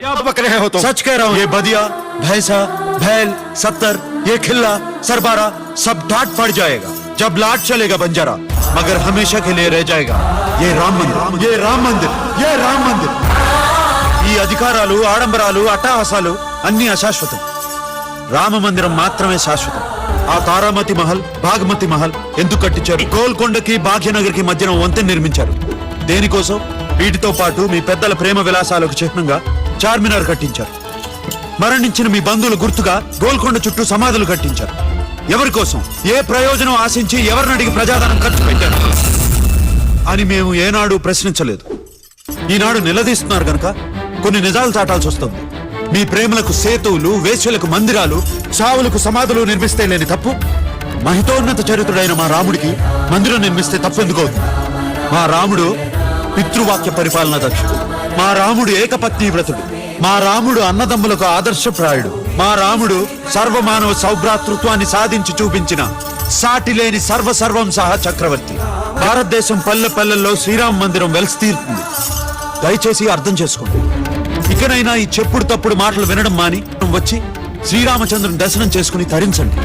क्या बक रहे हो तुम? सच कह रहा हूँ। ये बदिया, भैंसा, बैल, सत्तर, ये खिल्ला, सरबारा सब डांट पड़ जाएगा जब लाट चलेगा बंजारा, मगर हमेशा के लिए रह जाएगा ये राम मंदिर, ये राम मंदिर, ये राम मंदिर। ఈ అధికారాలు ఆడంబరాలు అట్టహాసాలు అన్ని అశాశ్వతం. రామ మందిరం మాత్రమే శాశ్వతం. ఆ తారామతి మహల్, బాగ్మతి మహల్ ఎందుకు కట్టించారు? గోల్కొండకి భాగ్యనగర్ కి మధ్యన వంతెన నిర్మించారు. దేనికోసం? వీటితో పాటు మీ పెద్దల ప్రేమ విలాసాలకు చిహ్నంగా చార్మినార్ కట్టించారు. మరణించిన మీ బంధువుల గుర్తుగా గోల్కొండ చుట్టూ సమాధులు కట్టించారు. ఎవరి కోసం, ఏ ప్రయోజనం ఆశించి ఎవరిని అడిగి ప్రజాధనం ఖర్చు పెట్టారు అని మేము ఏనాడు ప్రశ్నించలేదు. ఈనాడు నిలదీస్తున్నారు గనక కొన్ని నిజాలు చాటాల్సి వస్తుంది. మీ ప్రేమలకు సేతువులు, వేశ్యలకు మందిరాలు, చావులకు సమాధులు నిర్మిస్తే లేని తప్పు మహితోన్నత చరిత్రుడైన మా రాముడికి మందిరం నిర్మిస్తే తప్పెందుకు అవుతుంది? మా రాముడు పితృవాక్య పరిపాలన దక్షుడు. మా రాముడు ఏకపత్ని వ్రతుడు. మా రాముడు అన్నదమ్ములకు ఆదర్శప్రాయుడు. మా రాముడు సర్వమానవ సౌభ్రాతృత్వాన్ని సాధించి చూపించిన సాటి లేని సర్వం సహా చక్రవర్తి. భారతదేశం పల్లె పల్లెల్లో శ్రీరామ మందిరం వెలిసి తీరుతుంది. దయచేసి అర్థం చేసుకోండి. ఇకనైనా ఈ చెప్పుడు తప్పుడు మాటలు వినడం మాని వచ్చి శ్రీరామచంద్రుని దర్శనం చేసుకుని తరించండి.